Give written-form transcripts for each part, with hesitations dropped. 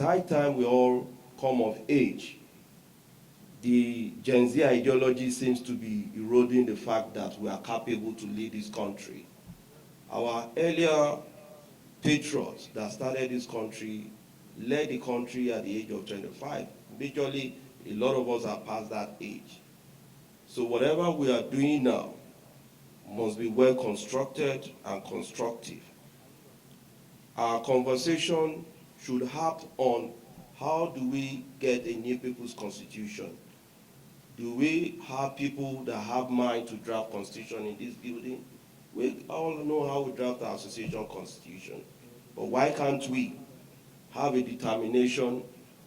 It's high time we all come of age. The Gen Z ideology seems to be eroding the fact that we are capable to lead this country. Our earlier patriots that started this country led the country at the age of 25. Majorly, a lot of us are past that age. So whatever we are doing now must be well constructed and constructive. Our conversation should harp on how do we get a new people's constitution. Do we have people that have mind to draft constitution in this building? We all know how we draft our association constitution. But why can't we have a determination?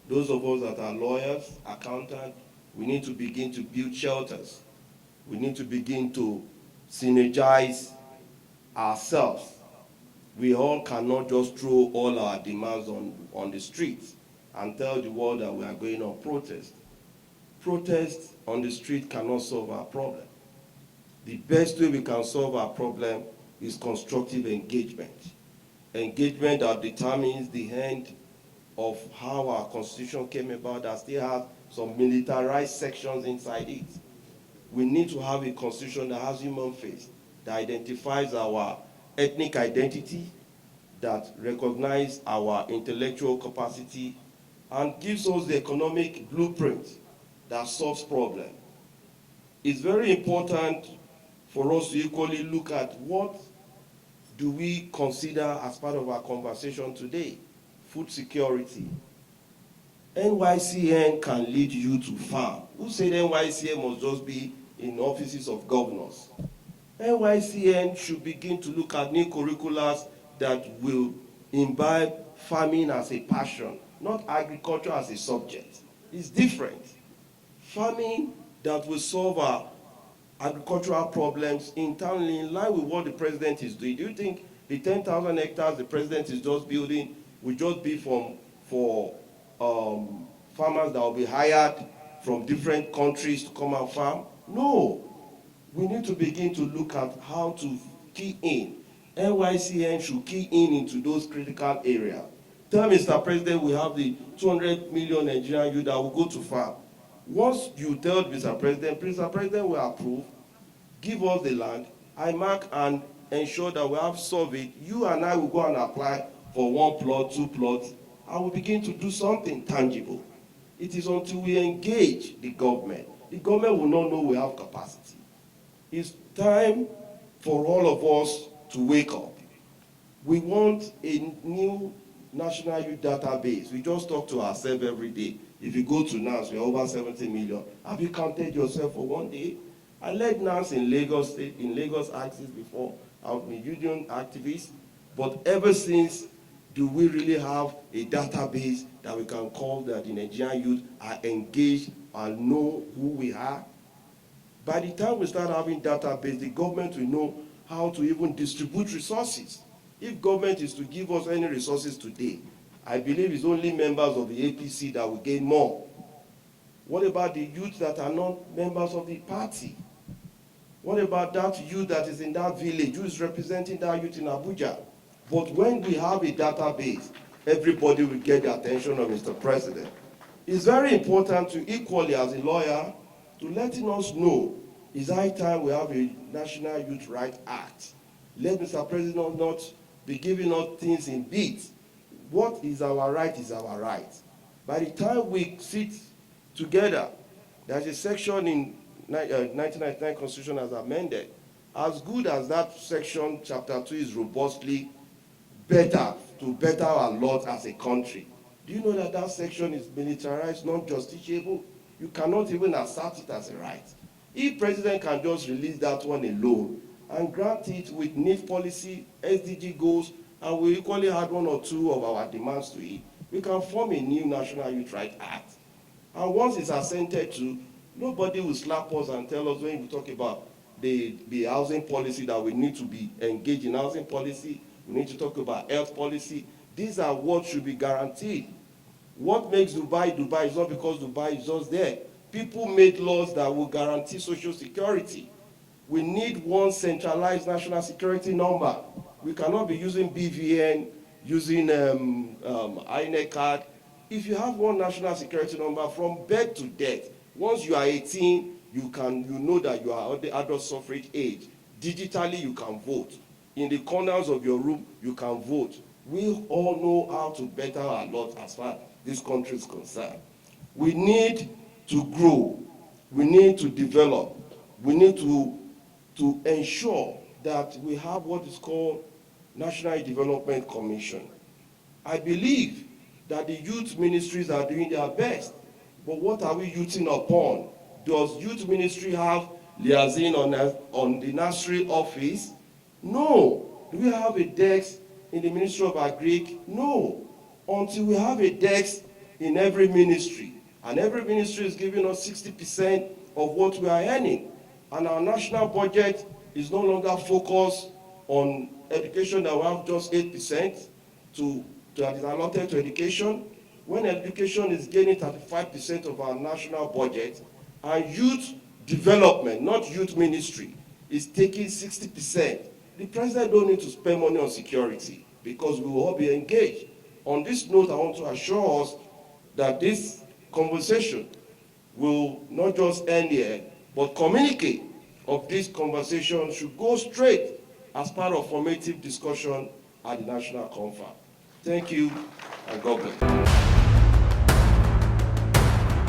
Those of us that are lawyers, accountants, we need to begin to build shelters. We need to begin to synergize ourselves. We all cannot just throw all our demands on the streets and tell the world that we are going on protest. Protest on the street cannot solve our problem. The best way we can solve our problem is constructive engagement. Engagement that determines the end of how our constitution came about, that still has some militarized sections inside it. We need to have a constitution that has human face, that identifies our ethnic identity, that recognizes our intellectual capacity, and gives us the economic blueprint that solves problems. It's very important for us to equally look at what do we consider as part of our conversation today. Food security. NYCN can lead you to farm. Who said NYCN must just be in offices of governors? NYCN should begin to look at new curriculums that will imbibe farming as a passion, not agriculture as a subject. It's different. Farming that will solve our agricultural problems internally in line with what the president is doing. Do you think the 10,000 hectares the president is just building will just be for farmers that will be hired from different countries to come and farm? No. We need to begin to look at how to key in. NYCN should key in into those critical areas. Tell Mr. President we have the 200 million Nigerian youth that will go to farm. Once you tell Mr. President will approve, give us the land, I mark and ensure that we have surveyed. You and I will go and apply for 1 plot, 2 plots, and we begin to do something tangible. It is until we engage the government will not know we have capacity. It's time for all of us to wake up. We want a new national youth database. We just talk to ourselves every day. If you go to NAS, we're over 70 million. Have you counted yourself for one day? I led NAS in Lagos State, in Lagos Axis before. I've been union activist. But ever since, do we really have a database that we can call that the Nigerian youth are engaged and know who we are? By the time we start having database, the government will know how to even distribute resources. If government is to give us any resources today, I believe it's only members of the APC that will gain more. What about the youth that are not members of the party? What about that youth that is in that village, who is representing that youth in Abuja? But when we have a database, everybody will get the attention of Mr. President. It's very important to equally, as a lawyer, to letting us know it's high time we have a National Youth Rights Act. Let Mr. President not be giving us things in bits. What is our right is our right. By the time we sit together, there's a section in 1999 Constitution as amended. As good as that section, chapter 2, is robustly better to better our laws as a country. Do you know that that section is militarized, non-justiciable? You cannot even assert it as a right. If President can just release that one alone and grant it with NIF policy, SDG goals, and we equally add 1 or 2 of our demands to it, we can form a new National Youth Rights Act. And once it's assented to, nobody will slap us and tell us when we talk about the housing policy that we need to be engaged in housing policy, we need to talk about health policy. These are what should be guaranteed. What makes Dubai Dubai is not because Dubai is just there. People made laws that will guarantee social security. We need one centralized national security number. We cannot be using BVN, using INEC card. if you have one national security number from birth to death, once you are 18, you know that you are at the adult suffrage age. Digitally, you can vote. In the corners of your room, you can vote. We all know how to better our lot as far as this country is concerned. We need to grow. We need to develop. We need to ensure that we have what is called National Development Commission. I believe that the youth ministries are doing their best, but what are we youthing upon? Does youth ministry have liaison on the nursery office? No. Do we have a desk in the Ministry of Agric? No. Until we have a desk in every ministry, and every ministry is giving us 60% of what we are earning, and our national budget is no longer focused on education, that we have just 8% that is allotted to education, when education is gaining 35% of our national budget, and youth development, not youth ministry, is taking 60%. The president don't need to spend money on security because we will all be engaged. On this note, I want to assure us that this conversation will not just end here, but communicate of this conversation should go straight as part of formative discussion at the National Confab. Thank you, and God bless.